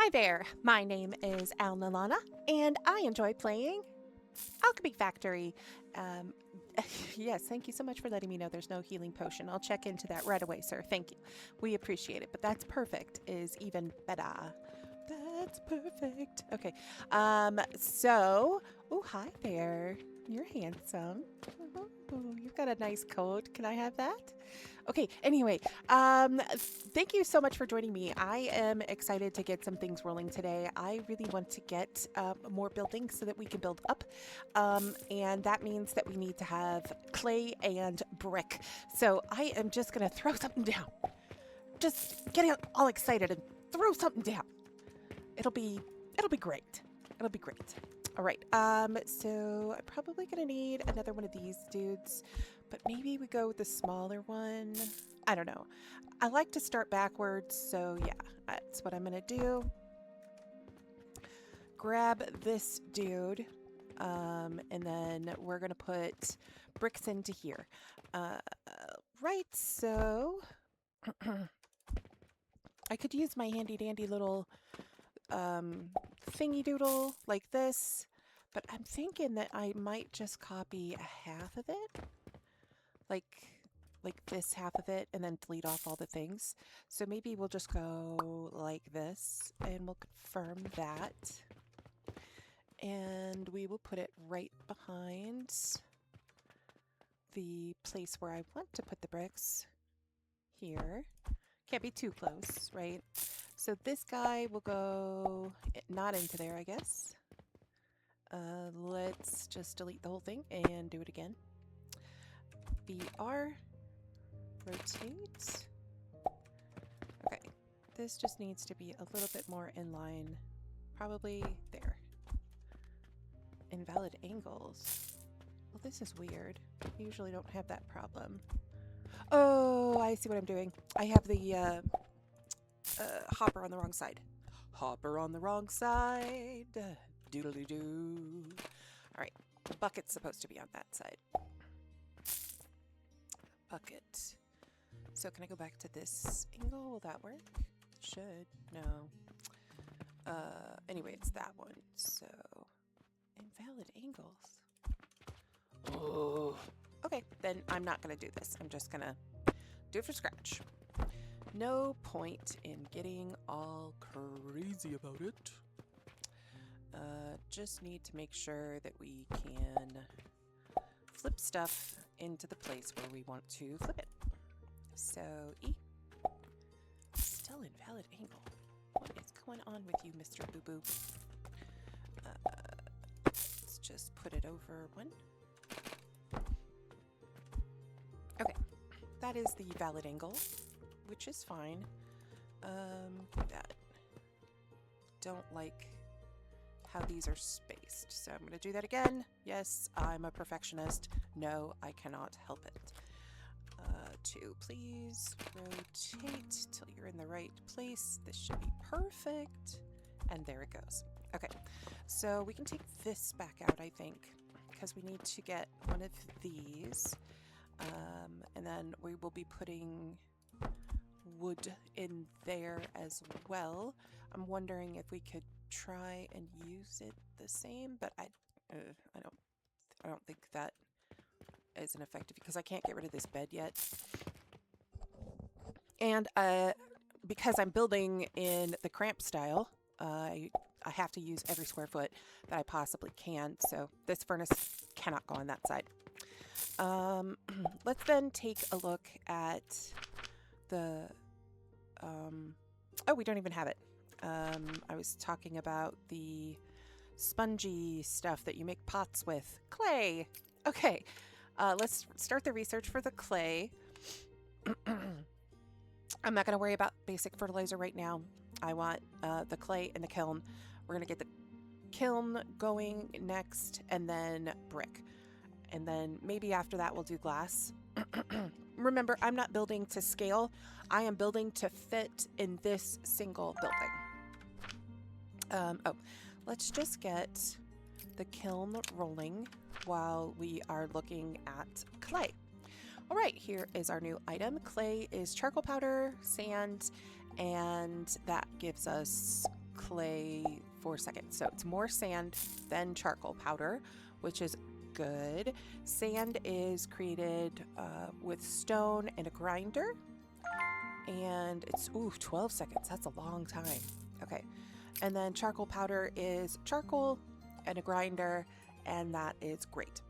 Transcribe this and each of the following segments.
Hi there, my name is Alnilana, and I enjoy playing Alchemy Factory. Um, yes, thank you so much for letting me know there's no healing potion. I'll check into that right away, sir. Thank you. We appreciate it, but that's perfect is even better. That's perfect. Okay. Oh, hi there. You're handsome. Oh, you've got a nice coat. Can I have that? Okay, anyway, thank you so much for joining me. I am excited to get some things rolling today. I really want to get more buildings so that we can build up. And that means that we need to have clay and brick. So I am just going to throw something down. Just getting all excited and throw something down. It'll be great. It'll be great. All right. So I'm probably going to need another one of these dudes, but maybe we go with the smaller one. I don't know. I like to start backwards, so yeah, that's what I'm going to do. Grab this dude, and then we're going to put bricks into here. Right, so I could use my handy dandy little thingy doodle like this, but I'm thinking that I might just copy a half of it, like this half of it, and then delete off all the things. So maybe we'll just go like this, and we'll confirm that, and we will put it right behind the place where I want to put the bricks here. Can't be too close, right? So this guy will go not into there, I guess. Let's just delete the whole thing and do it again. BR, rotate. Okay, this just needs to be a little bit more in line. Probably there. Invalid angles. Well, this is weird. I usually don't have that problem. Oh, I see what I'm doing. I have the hopper on the wrong side. Hopper on the wrong side. Doodly-doo. All right, the bucket's supposed to be on that side. Bucket. So can I go back to this angle? Will that work? Should. No. Anyway, it's that one. So, invalid angles. Oh. Okay, then I'm not going to do this. I'm just going to do it from scratch. No point in getting all crazy about it. Just need to make sure that we can flip stuff into the place where we want to flip it. So E. Still invalid angle. What is going on with you, Mr. Boo Boo? Let's just put it over one. Okay, that is the valid angle, which is fine. Do that. Don't like how these are spaced, so I'm going to do that again. Yes, I'm a perfectionist. No, I cannot help it. 2, please rotate till you're in the right place. This should be perfect. And there it goes. Okay, so we can take this back out, I think, because we need to get one of these. And then we will be putting wood in there as well. I'm wondering if we could try and use it the same, but I don't think that is an effective, because I can't get rid of this bed yet. And because I'm building in the cramp style, I have to use every square foot that I possibly can. So this furnace cannot go on that side. Let's then take a look at the, oh, we don't even have it. I was talking about the spongy stuff that you make pots with. Clay! Okay, let's start the research for the clay. I'm not going to worry about basic fertilizer right now. I want the clay in the kiln. We're going to get the kiln going next, and then brick. And then maybe after that we'll do glass. Remember, I'm not building to scale. I am building to fit in this single building. Oh, let's just get the kiln rolling while we are looking at clay. All right, here is our new item. Clay is charcoal powder, sand, and that gives us clay for a second. So it's more sand than charcoal powder, which is good. Sand is created with stone and a grinder. And it's, 12 seconds. That's a long time. Okay. And then charcoal powder is charcoal and a grinder, and that is great.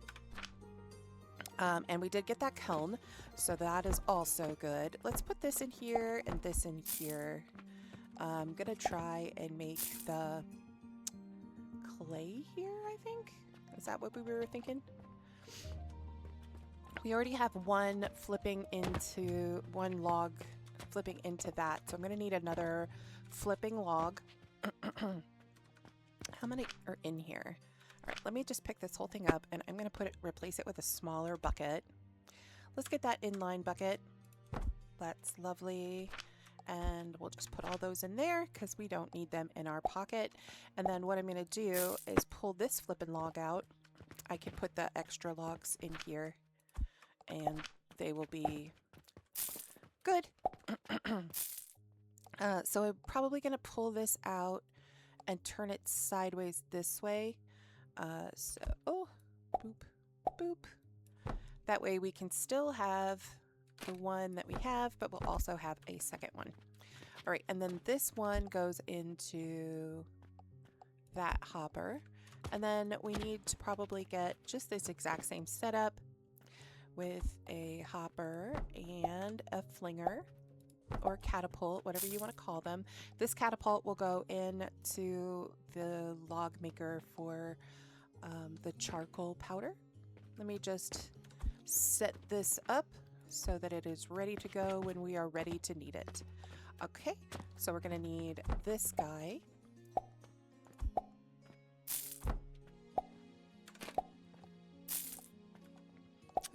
And we did get that kiln, so that is also good. Let's put this in here and this in here. I'm gonna try and make the clay here, I think. Is that what we were thinking? We already have one log flipping into that, so I'm gonna need another flipping log. How many are in here? All right, let me just pick this whole thing up, and I'm gonna replace it with a smaller bucket. Let's get that inline bucket. That's lovely. And we'll just put all those in there because we don't need them in our pocket. And then what I'm going to do is pull this flipping log out. I can put the extra logs in here and they will be good. So I'm probably going to pull this out and turn it sideways this way. Boop, boop. That way we can still have the one that we have, but we'll also have a second one. All right, and then this one goes into that hopper. And then we need to probably get just this exact same setup with a hopper and a flinger or catapult, whatever you want to call them. This catapult will go into the log maker for the charcoal powder. Let me just set this up so that it is ready to go when we are ready to need it. Okay, so we're going to need this guy.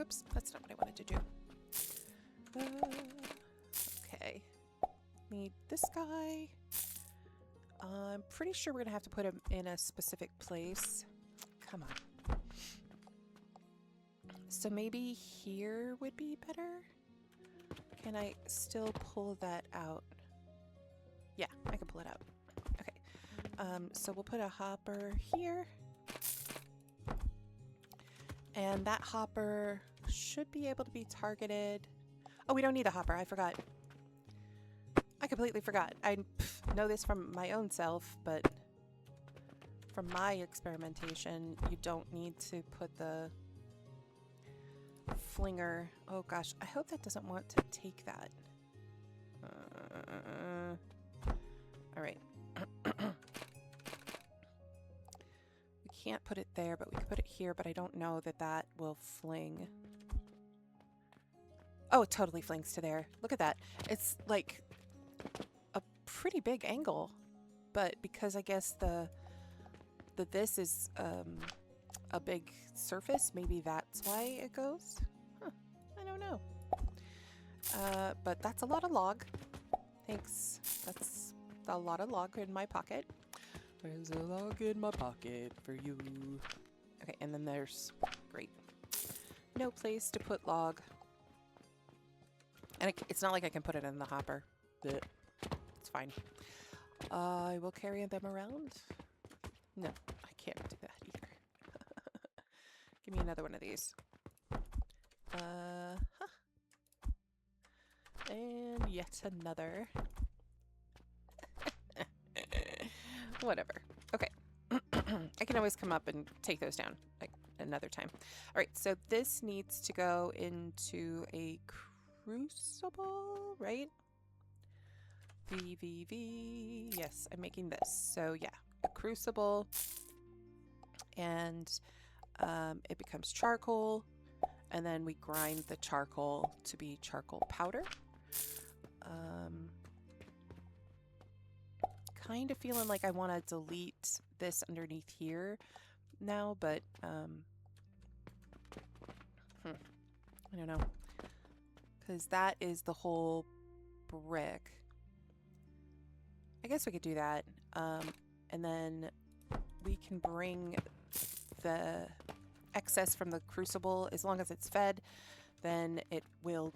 Oops, that's not what I wanted to do. Okay, need this guy. I'm pretty sure we're going to have to put him in a specific place. Come on. So maybe here would be better? Can I still pull that out? Yeah, I can pull it out. Okay, so we'll put a hopper here. And that hopper should be able to be targeted. Oh, we don't need a hopper, I forgot. I completely forgot. I know this from my own self, but from my experimentation, you don't need to put the flinger. Oh gosh, I hope that doesn't want to take that. All right. We can't put it there, but we can put it here, but I don't know that that will fling. Oh, it totally flings to there. Look at that. It's like a pretty big angle, but because I guess this is a big surface, maybe that's why it goes. Huh, I don't know. But that's a lot of log. Thanks. That's a lot of log in my pocket. There's a log in my pocket for you. Okay, and then there's, great, no place to put log. And it's not like I can put it in the hopper. Blech. It's fine. I will carry them around. No, I can't do that either. Give me another one of these. And yet another. Whatever. Okay. I can always come up and take those down like another time. All right, so this needs to go into a crucible, right? VVV. Yes, I'm making this. So yeah, a crucible, and it becomes charcoal, and then we grind the charcoal to be charcoal powder. Kind of feeling like I want to delete this underneath here now, but I don't know, because that is the whole brick. I guess we could do that, and then we can bring the excess from the crucible. As long as it's fed, then it will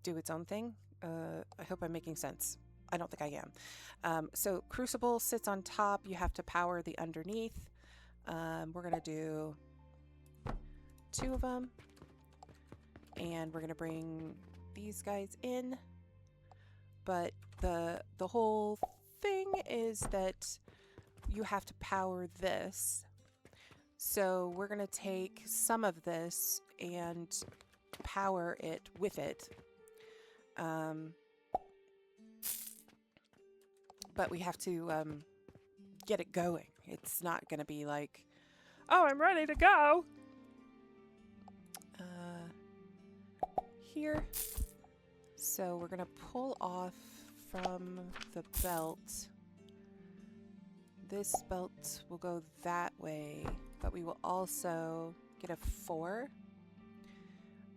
do its own thing. I hope I'm making sense. I don't think I am. So crucible sits on top. You have to power the underneath. We're going to do 2 of them. And we're going to bring these guys in. But the whole thing is that you have to power this. So we're going to take some of this and power it with it. But we have to get it going. It's not going to be like, oh, I'm ready to go. Here. So we're going to pull off from the belt. This belt will go that way, but we will also get a 4.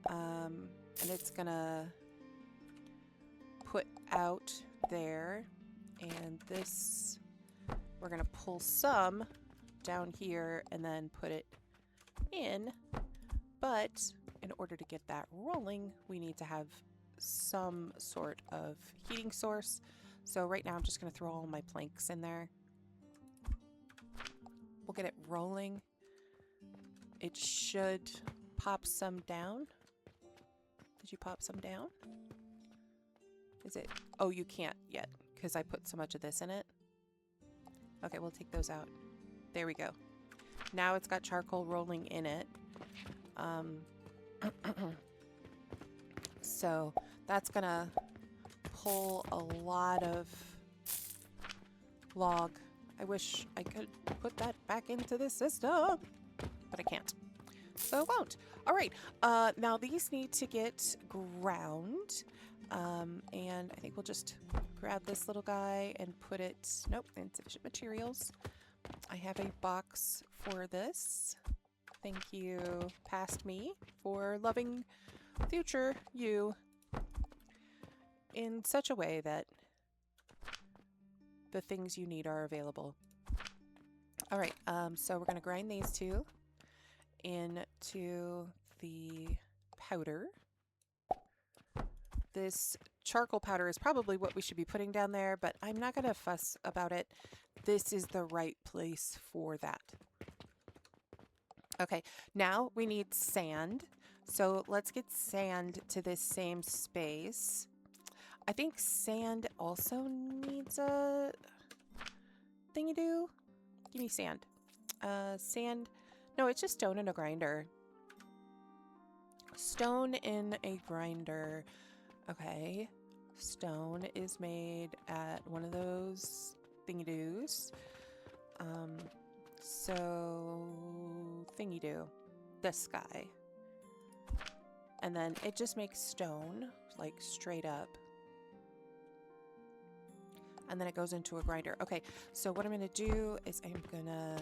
And it's going to put out there. And this, we're going to pull some down here and then put it in. But in order to get that rolling, we need to have some sort of heating source. So right now I'm just going to throw all my planks in there. We'll get it rolling. It should pop some down. Did you pop some down? Is it? Oh, you can't yet because I put so much of this in it. Okay, we'll take those out. There we go. Now it's got charcoal rolling in it. So that's gonna pull a lot of log. I wish I could put that back into the system, but I can't. So it won't. All right. Now these need to get ground. And I think we'll just grab this little guy and put it, nope, insufficient materials. I have a box for this. Thank you, past me, for loving future you in such a way that the things you need are available. All right, so we're going to grind these 2 into the powder. This charcoal powder is probably what we should be putting down there, but I'm not going to fuss about it. This is the right place for that. Okay, now we need sand. So let's get sand to this same space. I think sand also needs a thingy-do. Give me sand. Sand. No, it's just stone in a grinder. Stone in a grinder. Okay. Stone is made at one of those thingy-doos. So thingy-do. This guy. And then it just makes stone, like straight up. And then it goes into a grinder. Okay, so what I'm going to do is I'm going to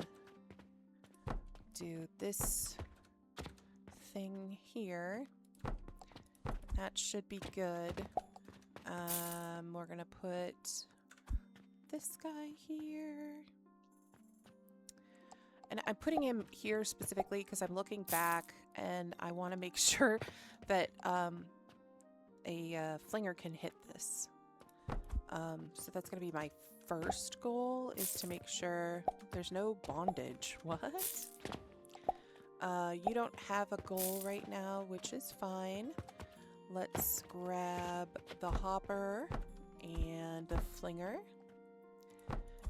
do this thing here. That should be good. We're going to put this guy here. And I'm putting him here specifically because I'm looking back and I want to make sure that a flinger can hit this. So that's going to be my first goal, is to make sure there's no bondage. What? You don't have a goal right now, which is fine. Let's grab the hopper and the flinger.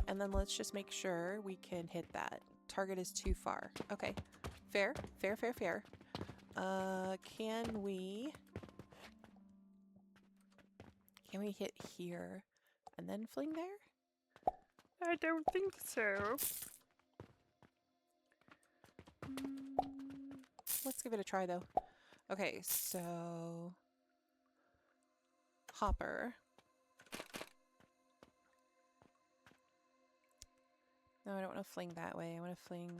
And then let's just make sure we can hit that. Target is too far. Okay. Fair, fair, fair, fair. Can we hit here and then fling there? I don't think so. Let's give it a try though. Okay, so hopper. No, I don't want to fling that way. I want to fling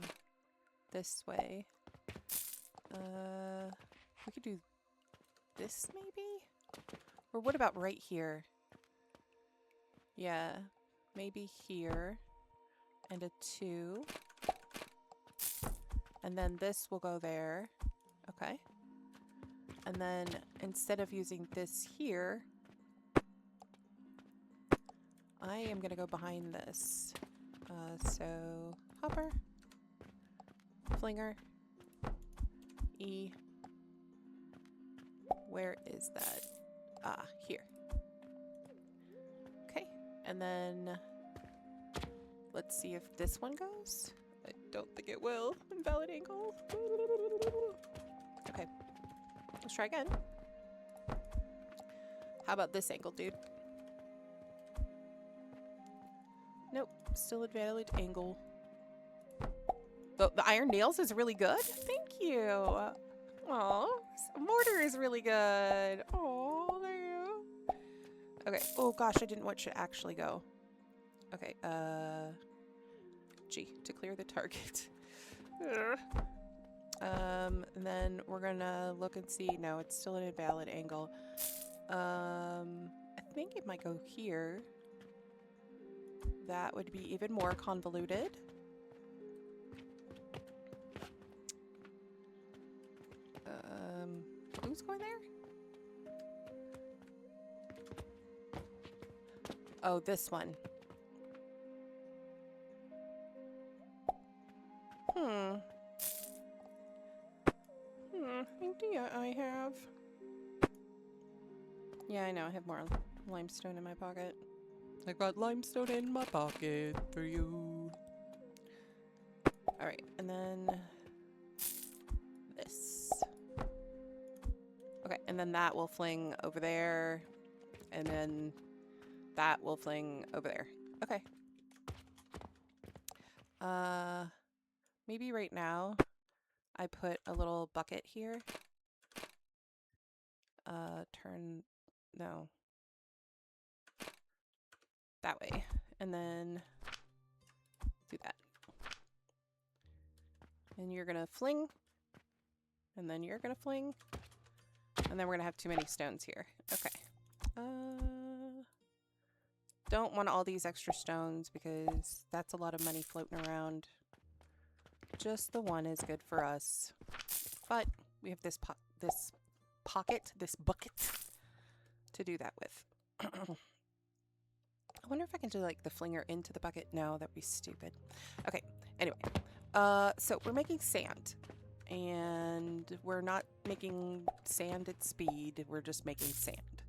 this way. We could do this maybe? Or what about right here? Yeah, maybe here. And a 2. And then this will go there. Okay. And then instead of using this here, I am gonna go behind this. So hopper, flinger, E. Where is that? Ah, here. Okay, and then let's see if this one goes. I don't think it will. Invalid angle. Okay, let's try again. How about this angle, dude? Nope, still a valid angle. The iron nails is really good. Thank you. Oh, mortar is really good. Oh, there you go. Okay. Oh gosh, I didn't want you to actually go. Okay. G to clear the target. And then we're gonna look and see. No, it's still an invalid angle. I think it might go here. That would be even more convoluted. Who's going there? Oh, this one. Idea I have. Yeah, I know. I have more limestone in my pocket. I got limestone in my pocket for you. Alright, and then this. Okay, and then that will fling over there. And then that will fling over there. Okay. Maybe right now I put a little bucket here. No. That way. And then do that. And you're gonna fling. And then you're gonna fling. And then we're gonna have too many stones here. Okay. Don't want all these extra stones because that's a lot of money floating around. Just the one is good for us. But we have this bucket to do that with. I wonder if I can do like the flinger into the bucket. No, that'd be stupid. Okay, anyway. So we're making sand. And we're not making sand at speed. We're just making sand.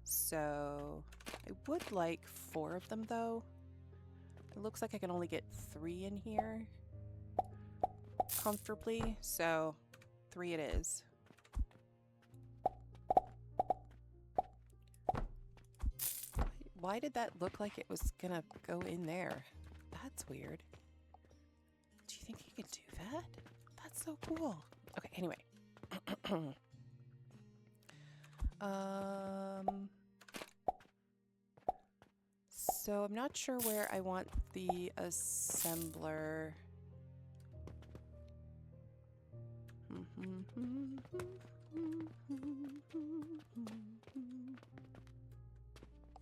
So I would like 4 of them though. It looks like I can only get 3 in here comfortably. So 3 it is. Why did that look like it was gonna go in there? That's weird. Do you think you could do that? That's so cool. Okay, anyway. So I'm not sure where I want the assembler.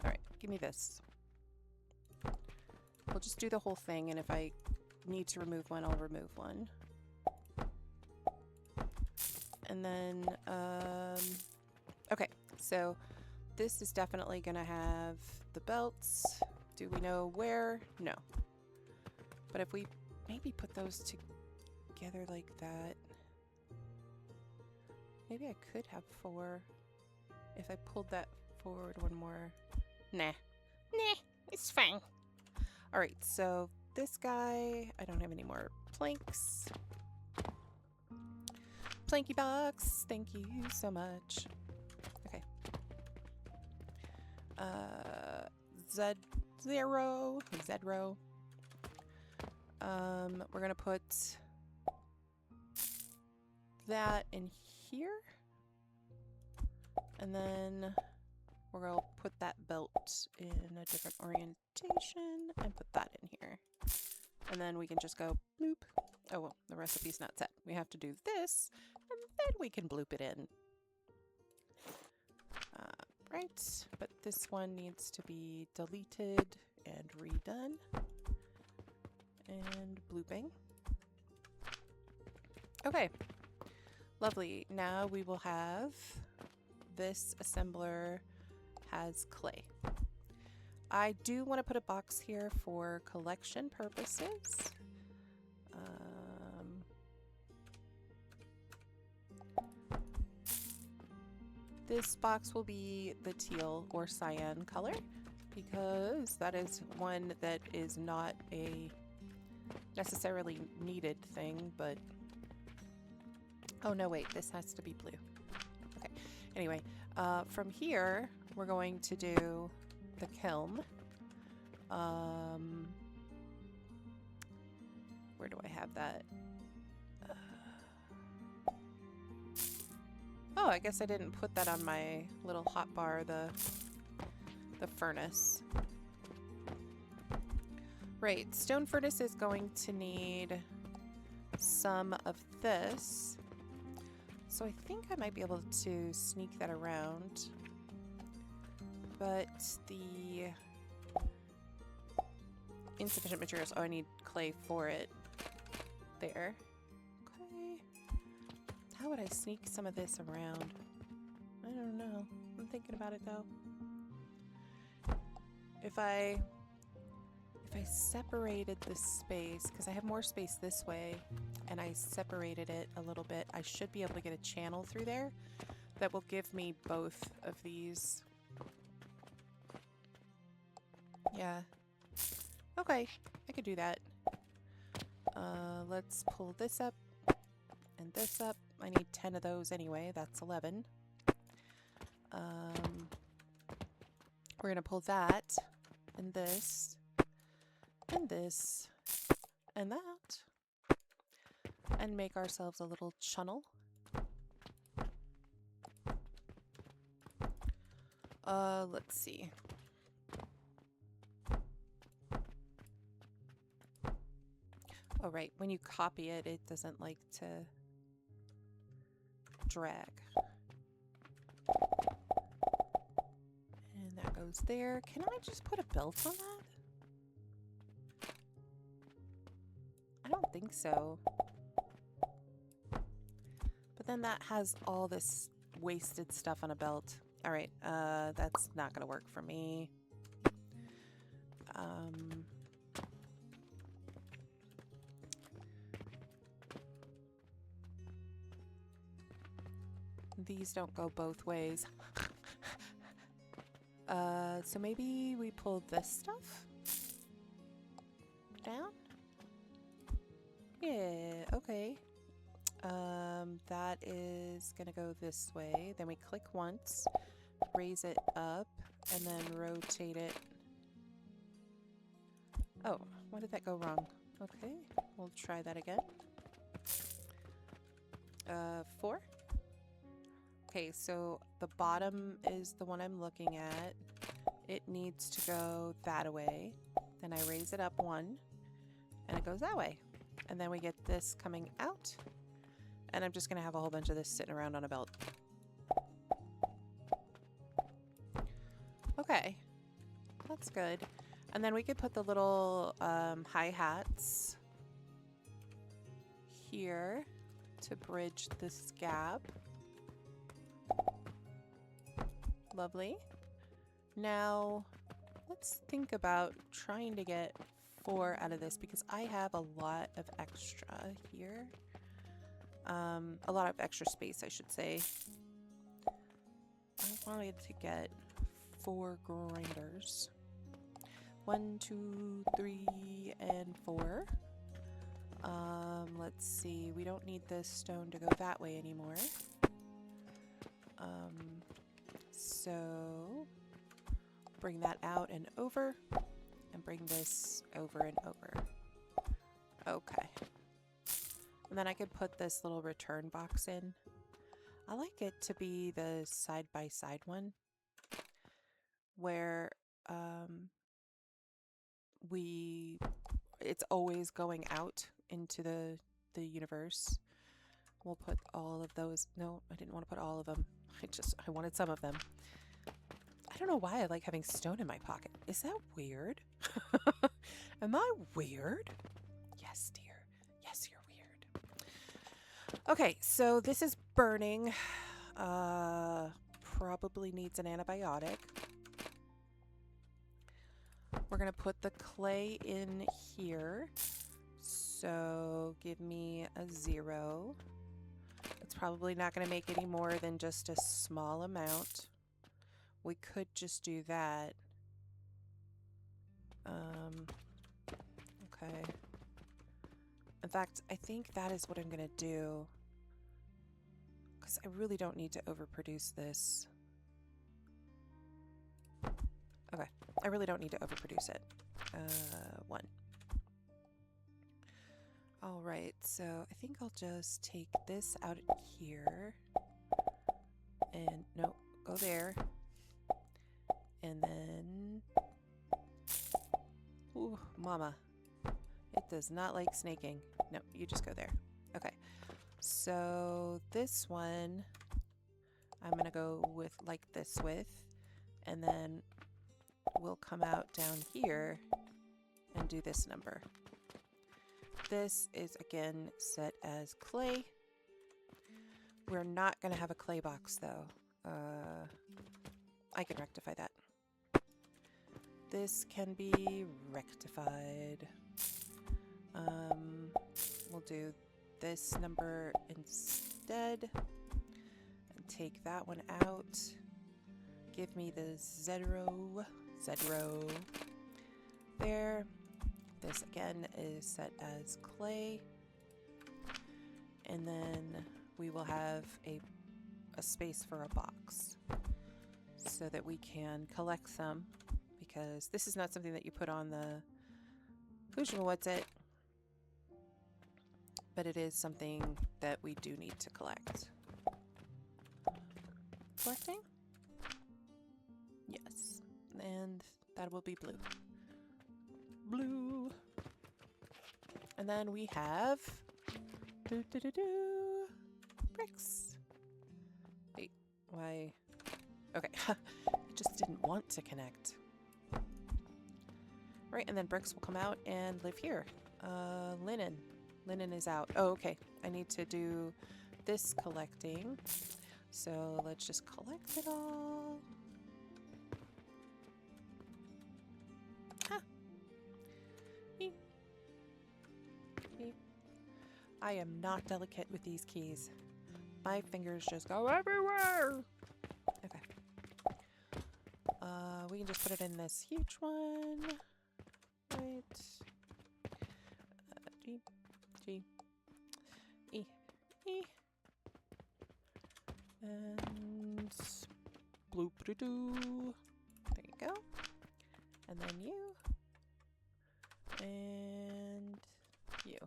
Alright, give me this. We'll just do the whole thing, and if I need to remove one, I'll remove one. And then, okay, so this is definitely going to have the belts. Do we know where? No. But if we maybe put those together like that, maybe I could have 4 if I pulled that forward one more. Nah, it's fine. All right, so this guy, I don't have any more planks. Planky box, thank you so much. Okay. Zedro. We're gonna put that in here. And then we're gonna put that belt in a different orientation and put that in here. And then we can just go bloop. Oh, well, the recipe's not set. We have to do this, and then we can bloop it in. Right, but this one needs to be deleted and redone. And blooping. Okay, lovely. Now we will have this assembler has clay. I do want to put a box here for collection purposes. This box will be the teal or cyan color because that is one that is not a necessarily needed thing, but oh no, wait, this has to be blue. Okay, anyway, from here we're going to do the kiln. Where do I have that? Oh, I guess I didn't put that on my little hot bar, the furnace. Right, stone furnace is going to need some of this. So I think I might be able to sneak that around. But the insufficient materials, oh, I need clay for it. There. Okay. How would I sneak some of this around? I don't know. I'm thinking about it though. If I separated the space, because I have more space this way, and I separated it a little bit, I should be able to get a channel through there that will give me both of these. Yeah. Okay, I could do that. Let's pull this up and this up. I need 10 of those anyway. That's 11. We're gonna pull that and this and this and that and make ourselves a little channel. Let's see. Oh, right. When you copy it, it doesn't like to drag. And that goes there. Can I just put a belt on that? I don't think so. But then that has all this wasted stuff on a belt. All right, that's not gonna work for me. These don't go both ways. So maybe we pull this stuff down? Yeah, okay. That is gonna go this way. Then we click once, raise it up, and then rotate it. Oh, why did that go wrong? Okay, we'll try that again. 4. Okay, so the bottom is the one I'm looking at. It needs to go that way. Then I raise it up 1, and it goes that way. And then we get this coming out. And I'm just going to have a whole bunch of this sitting around on a belt. Okay, that's good. And then we could put the little hi-hats here to bridge this gap. Lovely. Now, let's think about trying to get 4 out of this because I have a lot of extra here. A lot of extra space, I should say. I wanted to get 4 grinders. 1, 2, 3, and 4. Let's see. We don't need this stone to go that way anymore. So bring that out and over, and bring this over and over. Okay. And then I could put this little return box in. I like it to be the side-by-side one where it's always going out into the universe. We'll put all of those. No, I didn't want to put all of them. I wanted some of them. I don't know why I like having stone in my pocket. Is that weird? Am I weird? Yes, dear. Yes, you're weird. Okay, so this is burning. Probably needs an antibiotic. We're going to put the clay in here. So give me a 0. It's probably not going to make any more than just a small amount. We could just do that. Okay. In fact, I think that is what I'm going to do. Because I really don't need to overproduce this. Okay. I really don't need to overproduce it. 1. Alright, so I think I'll just take this out here. And, no, go there. And then... Ooh, mama. It does not like snaking. No, you just go there. Okay. So this one, I'm going to go with like this with. And then we'll come out down here and do this number. This is, again, set as clay. We're not going to have a clay box, though. I can rectify that. This can be rectified. We'll do this number instead. And take that one out. Give me the 0. There. This again is set as clay. And then we will have a space for a box so that we can collect some, because this is not something that you put on the what's it, but it is something that we do need to collect. Collecting? Yes. And that will be blue. Blue. And then we have bricks. Wait, why? Okay, it just didn't want to connect. Right, and then bricks will come out and live here. Linen. Linen is out. Oh, okay. I need to do this collecting. So let's just collect it all. I am not delicate with these keys. My fingers just go everywhere. Okay. We can just put it in this huge one. Right. G, E, E. And bloop-de-doo. There you go. And then you. And you.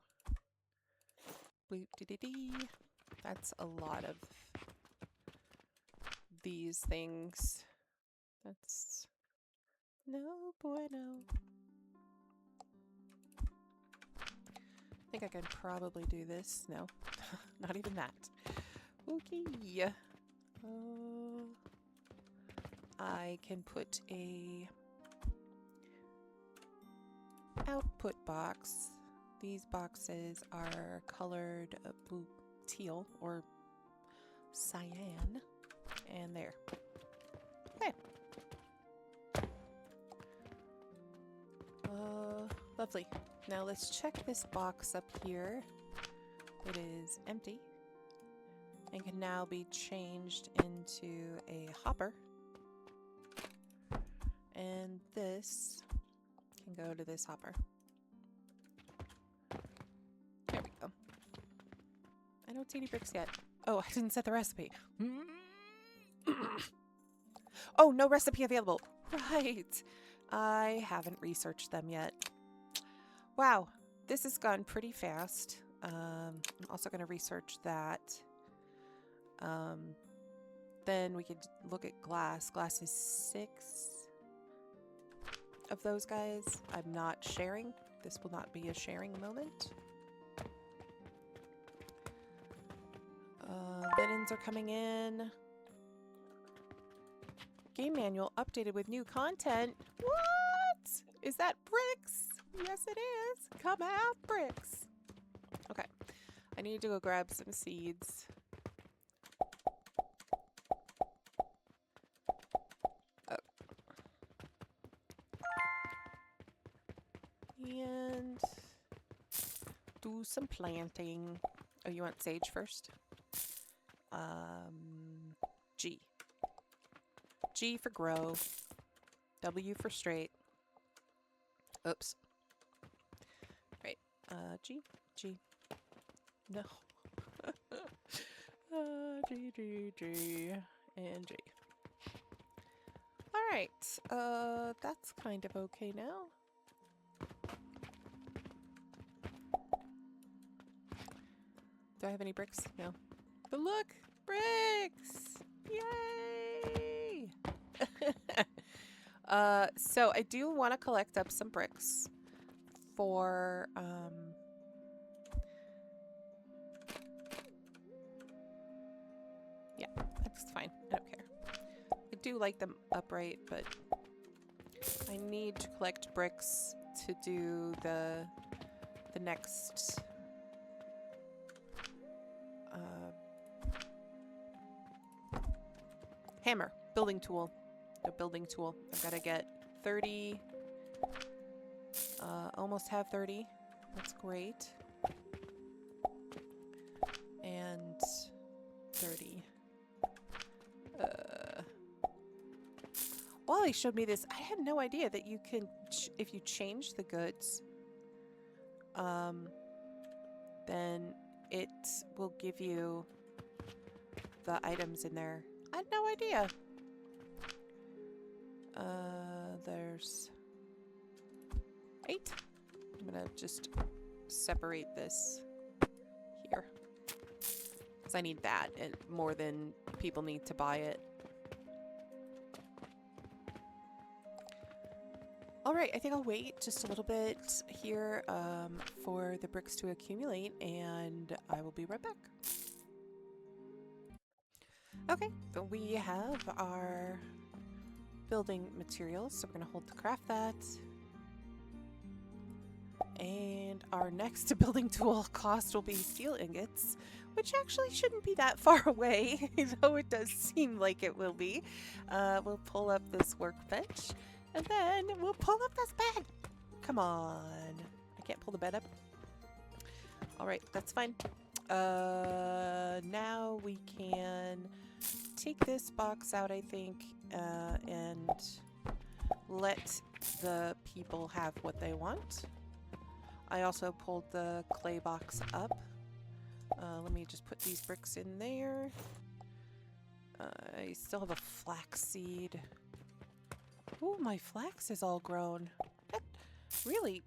Bloop-de-de-dee. That's a lot of these things. That's no bueno. I think I could probably do this. No, not even that. Okay. I can put a output box. These boxes are colored blue, teal, or cyan. And there. Okay. Lovely. Now let's check this box up here. It is empty and can now be changed into a hopper. And this can go to this hopper. There we go. I don't see any bricks yet. Oh, I didn't set the recipe. Oh, no recipe available. Right. I haven't researched them yet. Wow, this has gone pretty fast. I'm also going to research that. Then we could look at glass. Glass is 6 of those guys. I'm not sharing. This will not be a sharing moment. Linens are coming in. Game manual updated with new content. What? Is that bricks? Yes, it is. Come out, bricks. Okay. I need to go grab some seeds. Oh. and do some planting. Oh, you want sage first? G. G for grow. W for straight. Oops. Right. G. G. No. G, G, G, and G. Alright. That's kind of okay now. Do I have any bricks? No. But look! Bricks! Yay! So I do want to collect up some bricks for, yeah, that's fine. I don't care. I do like them upright, but I need to collect bricks to do the next hammer, building tool. The building tool. I've got to get 30. Almost have 30. That's great. And 30. Wally showed me this. I had no idea that you can, if you change the goods, then it will give you the items in there. I had no idea. There's 8. I'm gonna just separate this here. Because I need that and more than people need to buy it. Alright, I think I'll wait just a little bit here for the bricks to accumulate, and I will be right back. Okay, so we have our building materials, so we're going to hold to craft that. And our next building tool cost will be steel ingots, which actually shouldn't be that far away, though it does seem like it will be. We'll pull up this workbench, and then we'll pull up this bed. Come on. I can't pull the bed up. Alright, that's fine. Now we can take this box out, I think, and let the people have what they want. I also pulled the clay box up. Let me just put these bricks in there. I still have a flax seed. Ooh, my flax is all grown. That really?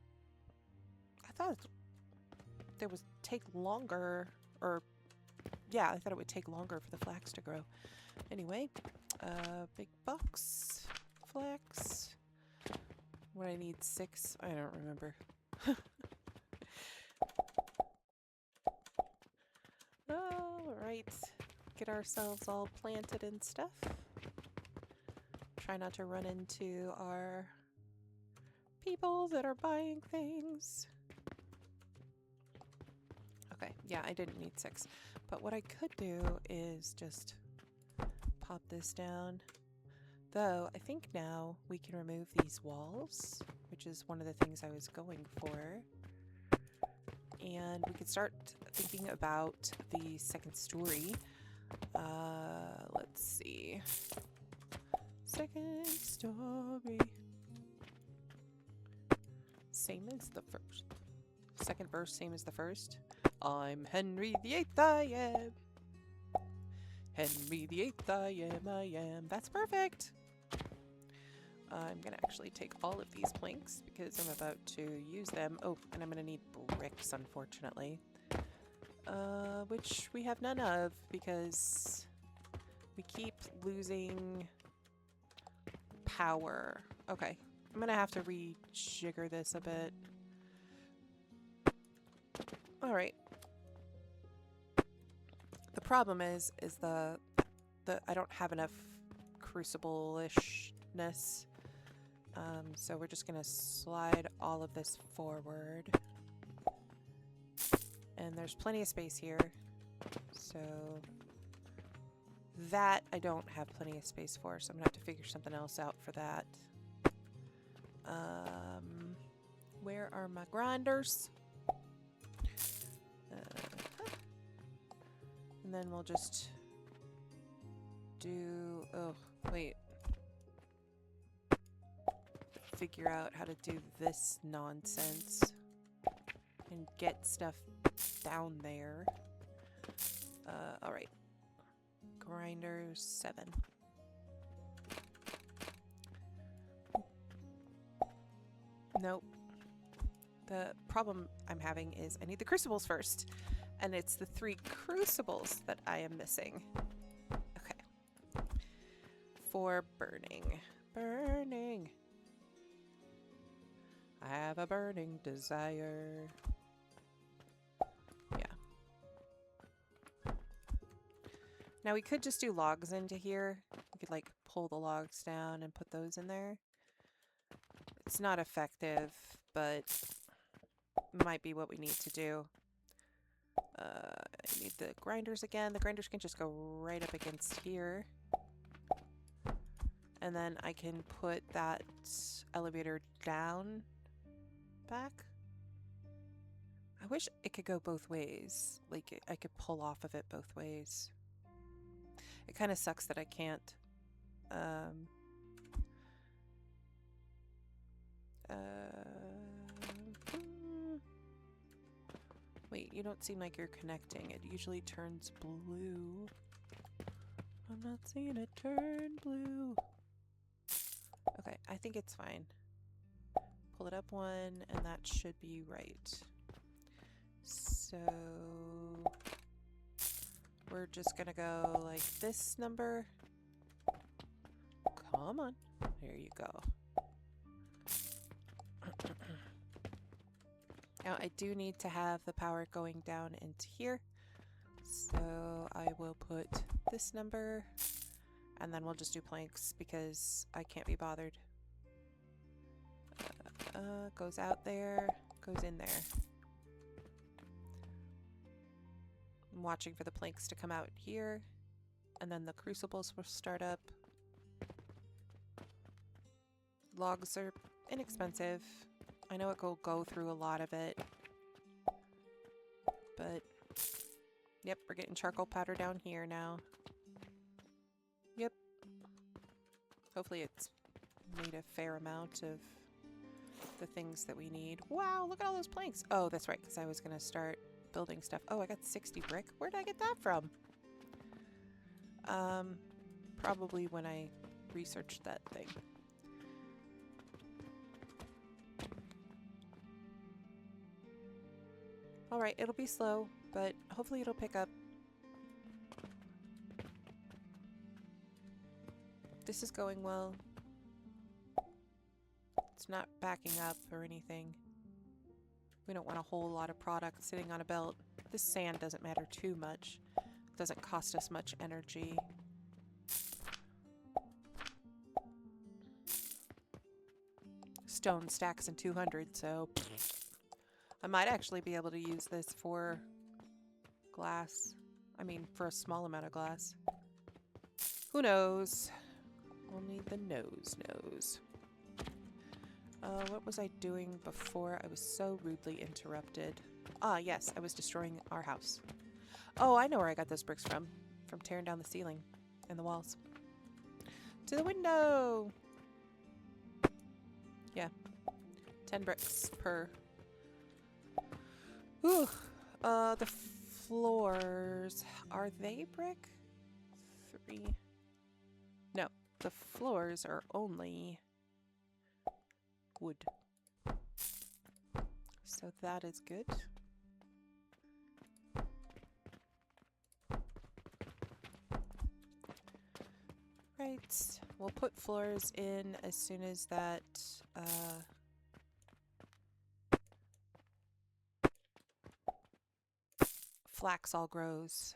I thought there was take longer, or yeah, I thought it would take longer for the flax to grow. Anyway, big box, flax. What I need 6? I don't remember. Alright, get ourselves all planted and stuff. Try not to run into our people that are buying things. Okay, yeah, I didn't need 6. But what I could do is just pop this down. Though, I think now we can remove these walls, which is one of the things I was going for. And we can start thinking about the second story. Let's see. Second story. Same as the first. Second verse, same as the first. I'm Henry VIII, I am. Henry VIII, I am. That's perfect. I'm going to actually take all of these planks because I'm about to use them. Oh, and I'm going to need bricks, unfortunately. Which we have none of because we keep losing power. Okay, I'm going to have to rejigger this a bit. Alright. The problem is the I don't have enough crucible-ishness. So we're just gonna slide all of this forward. And there's plenty of space here. So that I don't have plenty of space for, so I'm gonna have to figure something else out for that. Where are my grinders? And then we'll just do... Oh, wait. Figure out how to do this nonsense and get stuff down there. Alright. Grinders 7. Nope. The problem I'm having is I need the crucibles first. And it's the 3 crucibles that I am missing. Okay. For burning. Burning. I have a burning desire. Yeah. Now we could just do logs into here. We could like pull the logs down and put those in there. It's not effective, but might be what we need to do. I need the grinders again. The grinders can just go right up against here. And then I can put that elevator down back. I wish it could go both ways. Like I could pull off of it both ways. It kind of sucks that I can't. Wait, you don't seem like you're connecting. It usually turns blue. I'm not seeing it turn blue. Okay, I think it's fine. Pull it up 1, and that should be right. So we're just gonna go like this number. Come on. There you go. Now I do need to have the power going down into here. So I will put this number, and then we'll just do planks because I can't be bothered. Goes out there, goes in there. I'm watching for the planks to come out here, and then the crucibles will start up. Logs are inexpensive. I know it will go through a lot of it, but yep, we're getting charcoal powder down here now. Yep. Hopefully it's made a fair amount of the things that we need. Wow, look at all those planks. Oh, that's right, because I was going to start building stuff. Oh, I got 60 brick. Where did I get that from? Probably when I researched that thing. Alright, it'll be slow, but hopefully it'll pick up. This is going well. It's not backing up or anything. We don't want a whole lot of product sitting on a belt. This sand doesn't matter too much. It doesn't cost us much energy. Stone stacks in 200, so I might actually be able to use this for glass. I mean, for a small amount of glass. Who knows? Only the nose knows. What was I doing before I was so rudely interrupted? Ah, yes, I was destroying our house. Oh, I know where I got those bricks from. From tearing down the ceiling and the walls. To the window! Yeah. 10 bricks per... Ooh, the floors, are they brick? 3. No, the floors are only wood. So that is good. Right, we'll put floors in as soon as that, flax all grows.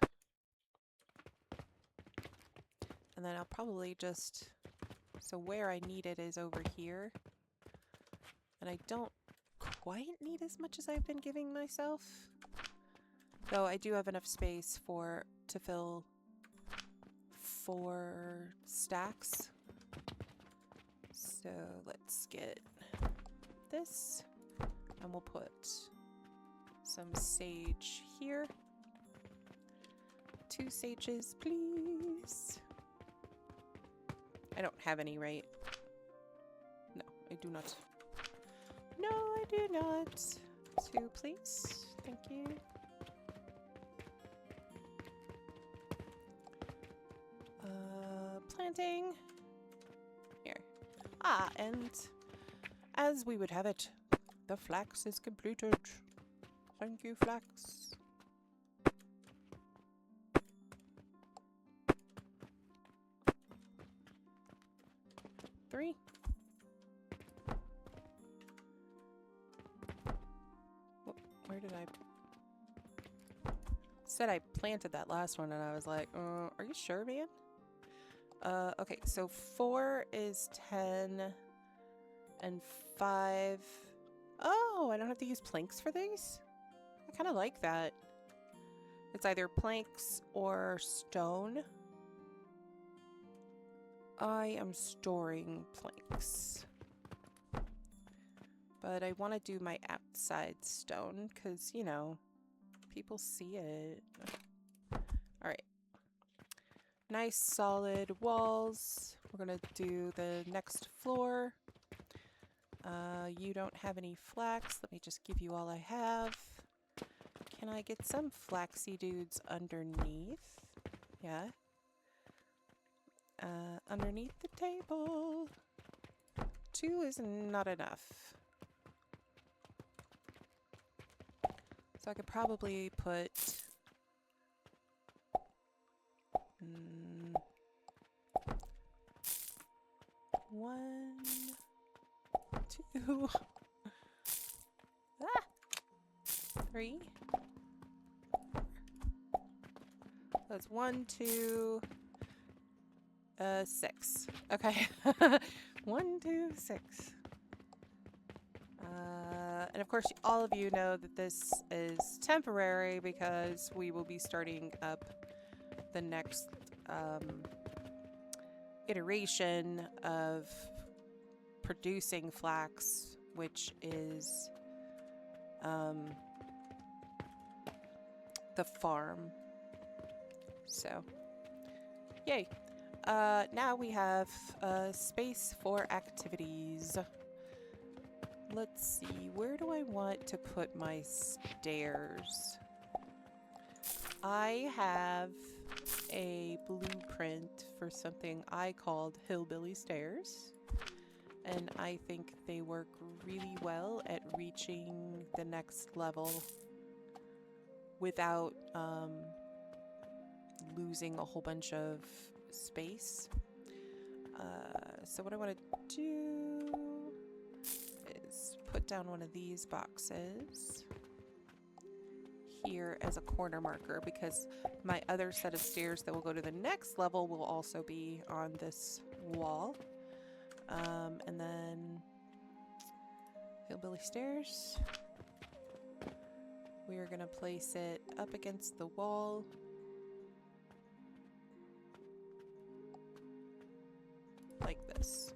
And then I'll probably just, so where I need it is over here. And I don't quite need as much as I've been giving myself. Though I do have enough space to fill 4 stacks. So let's get this. And we'll put some sage here. 2 sages, please. I don't have any, right? No, I do not. No, I do not. 2, please. Thank you. Planting. Here. Ah, and as we would have it, the flax is completed. Thank you, flax. Three. Where did I... Said I planted that last one and I was like, are you sure, man? Okay, so 4 is 10 and 5. Oh, I don't have to use planks for these? I kind of like that. It's either planks or stone. I am storing planks. But I want to do my outside stone because, you know, people see it. Alright. Nice solid walls. We're going to do the next floor. You don't have any flax. Let me just give you all I have. Can I get some flaxy dudes underneath? Yeah. Underneath the table. 2 is not enough. So I could probably put... 1, 2, 3. That's 1, 2, 6. Okay. 1, 2, 6. And of course, all of you know that this is temporary because we will be starting up the next iteration of producing flax, which is the farm. So, yay. Now we have space for activities. Let's see, where do I want to put my stairs? I have a blueprint for something I called Hillbilly Stairs, and I think they work really well at reaching the next level without losing a whole bunch of space. So what I want to do is put down one of these boxes here as a corner marker, because my other set of stairs that will go to the next level will also be on this wall. And then Hillbilly Stairs. We are going to place it up against the wall. Like this.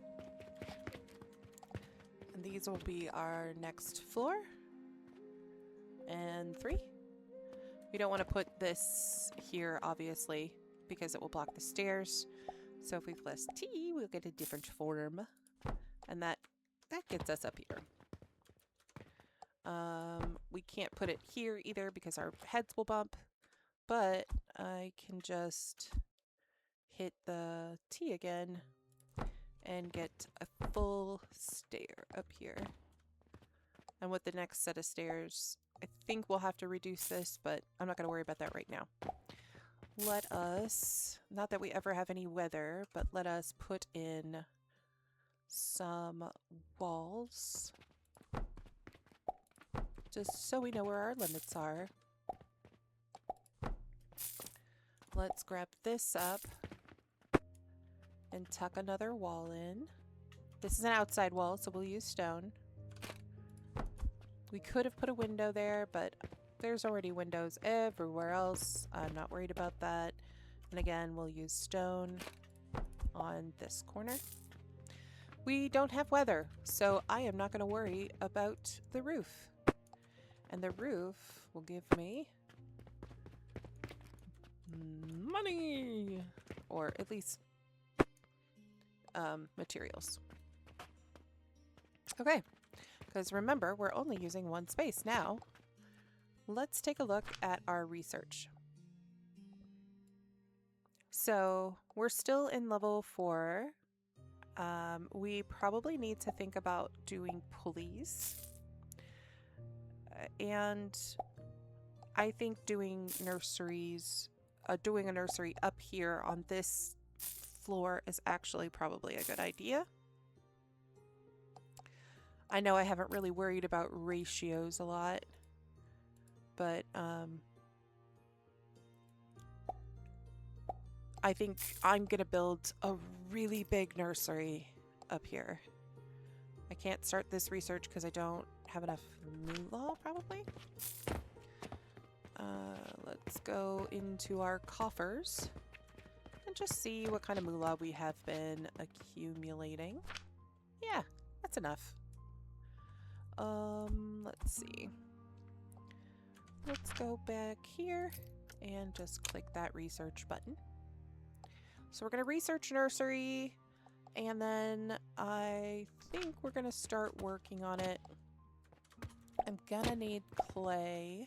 And these will be our next floor. And 3. We don't want to put this here, obviously, because it will block the stairs. So if we press T, we'll get a different form. And that gets us up here. We can't put it here either because our heads will bump. But I can just hit the T again and get a full stair up here. And with the next set of stairs, I think we'll have to reduce this, but I'm not going to worry about that right now. Let us, not that we ever have any weather, but let us put in some walls. Just so we know where our limits are. Let's grab this up and tuck another wall in. This is an outside wall, so we'll use stone. We could have put a window there, but there's already windows everywhere else. I'm not worried about that. And again, we'll use stone on this corner. We don't have weather, so I am not going to worry about the roof. And the roof will give me money, or at least materials. Okay, because remember, we're only using one space now. Let's take a look at our research. So we're still in level 4. We probably need to think about doing pulleys. And I think doing nurseries, doing a nursery up here on this floor is actually probably a good idea. I know I haven't really worried about ratios a lot, but I think I'm gonna build a really big nursery up here. I can't start this research because I don't have enough moolah, probably. Let's go into our coffers and just see what kind of moolah we have been accumulating. Yeah, that's enough. Let's see. Let's go back here and just click that research button. So we're going to research nursery, and then I think we're going to start working on it. I'm going to need clay.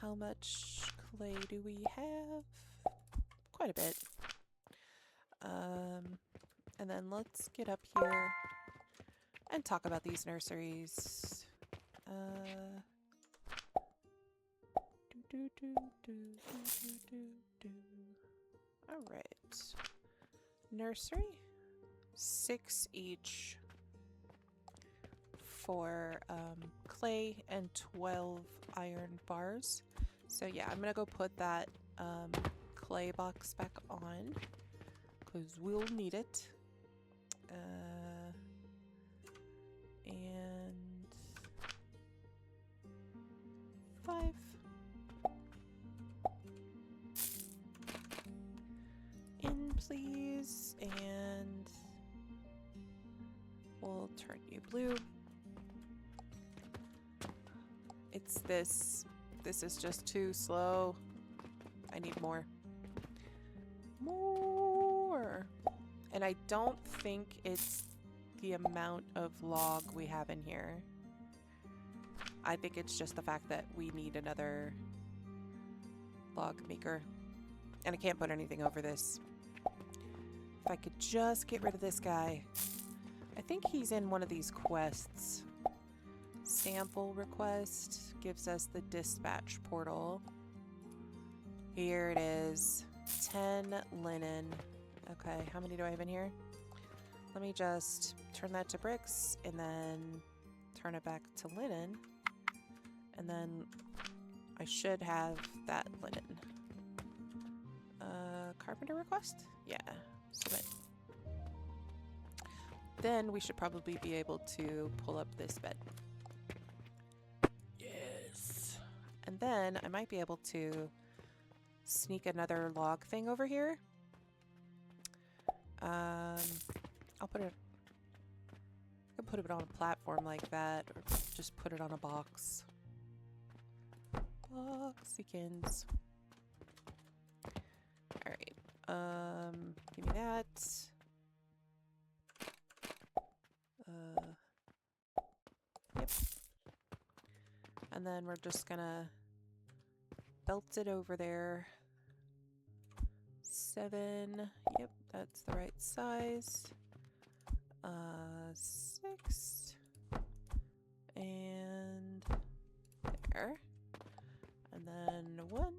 How much clay do we have? Quite a bit. And then let's get up here and talk about these nurseries. All right. Nursery. 6 each for clay and 12 iron bars. So yeah, I'm gonna go put that clay box back on because we'll need it. And 5. In, please, and we'll turn you blue. It's this. This is just too slow. I need more. More. And I don't think it's the amount of log we have in here. I think it's just the fact that we need another log maker. And I can't put anything over this. If I could just get rid of this guy. I think he's in one of these quests. Sample request gives us the dispatch portal. Here it is. 10 linen. Okay, how many do I have in here? Let me just turn that to bricks and then turn it back to linen. And then I should have that linen. Carpenter request? Yeah, submit. Then we should probably be able to pull up this bed. Yes. And then I might be able to sneak another log thing over here. I'll put it. I can put it on a platform like that, or just put it on a box. Boxykins. All right. Give me that. Yep. And then we're just gonna belt it over there. 7. Yep, that's the right size. 6. And there. And then 1.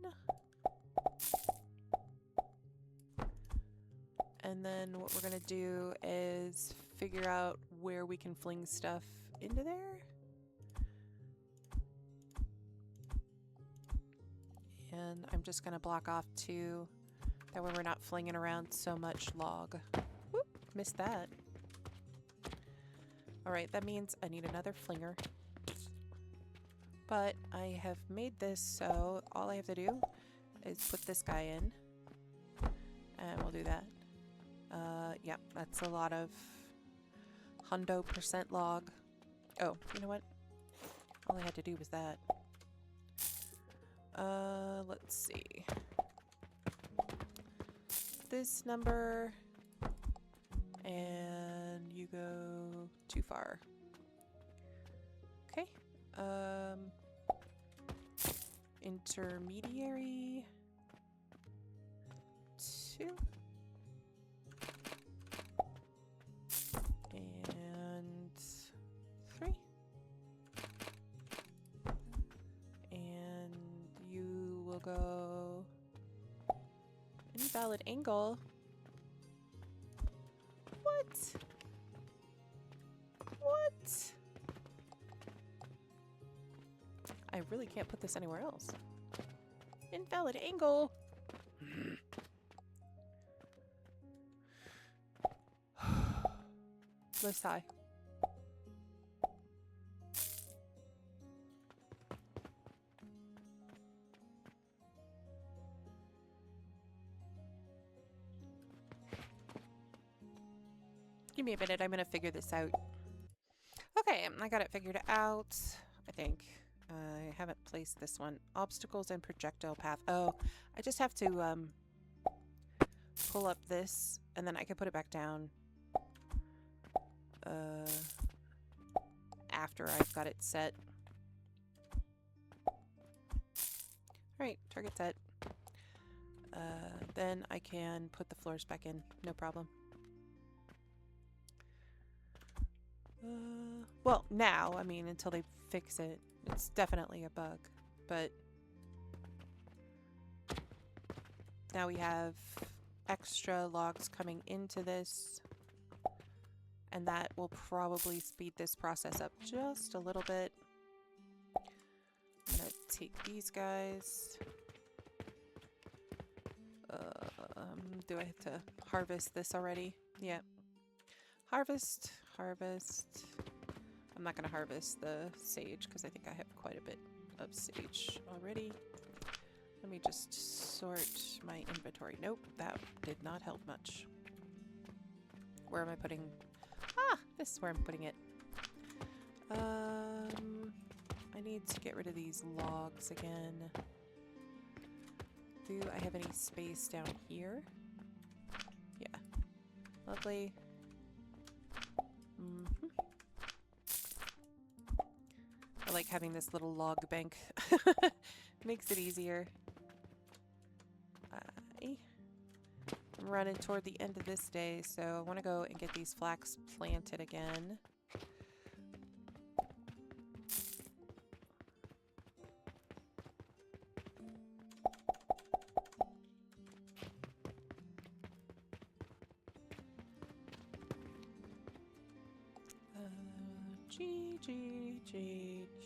And then what we're gonna do is figure out where we can fling stuff into there. And I'm just gonna block off 2. That way we're not flinging around so much log. Whoop, missed that. Alright, that means I need another flinger. But I have made this so all I have to do is put this guy in. And we'll do that. Yeah, that's a lot of 100% log. Oh, you know what? All I had to do was that. Let's see. This number, and you go too far. Okay. Intermediary 2. And 3. And you will go invalid angle. What? What? I really can't put this anywhere else. Invalid angle. Let's high. Give me a minute, I'm gonna figure this out. Okay, I got it figured out, I think. I haven't placed this one. Obstacles and projectile path. Oh, I just have to pull up this, and then I can put it back down after I've got it set. Alright, target set. Then I can put the floors back in, no problem. Well, now, I mean, until they fix it. It's definitely a bug, but now we have extra logs coming into this, and that will probably speed this process up just a little bit. I'm gonna take these guys. Do I have to harvest this already? Yeah. Harvest, harvest. I'm not going to harvest the sage because I think I have quite a bit of sage already. Let me just sort my inventory. Nope, that did not help much. Where am I putting? Ah, this is where I'm putting it. I need to get rid of these logs again. Do I have any space down here? Yeah. Lovely. I like having this little log bank. Makes it easier. I'm running toward the end of this day, so I want to go and get these flax planted again.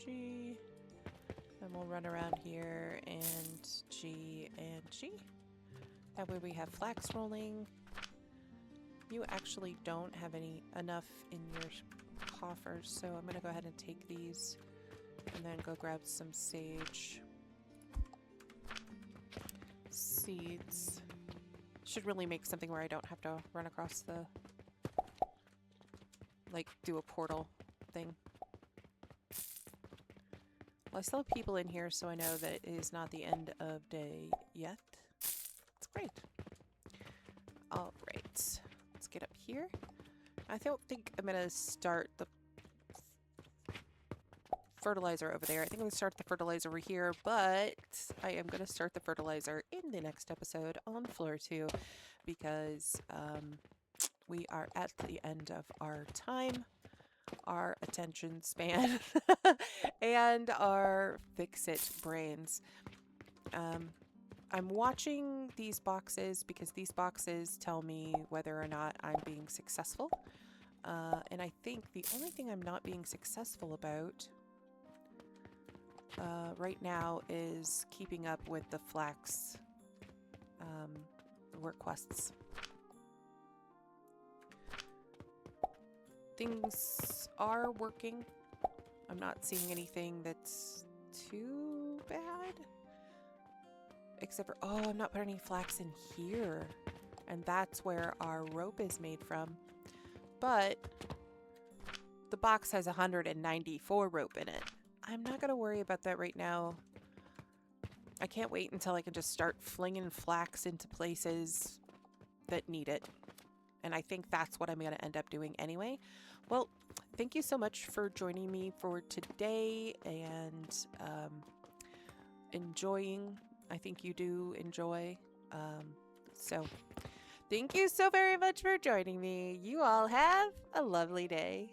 G. And we'll run around here and G and G. That way we have flax rolling. You actually don't have enough in your coffers, so I'm gonna go ahead and take these and then go grab some sage seeds. Should really make something where I don't have to run across the, like, do a portal thing. Well, I still have people in here, so I know that it is not the end of day yet. It's great. All right, let's get up here. I don't think I'm gonna start the fertilizer over there. I think I'm gonna start the fertilizer over here, but I am gonna start the fertilizer in the next episode on floor 2 because we are at the end of our time, our attention span, and our fix-it brains. I'm watching these boxes because these boxes tell me whether or not I'm being successful. And I think the only thing I'm not being successful about right now is keeping up with the flax work quests. Things are working. I'm not seeing anything that's too bad. Except for, oh, I'm not putting any flax in here. And that's where our rope is made from. But the box has 194 rope in it. I'm not going to worry about that right now. I can't wait until I can just start flinging flax into places that need it. And I think that's what I'm going to end up doing anyway. Well, thank you so much for joining me for today and enjoying. I think you do enjoy. So thank you so very much for joining me. You all have a lovely day.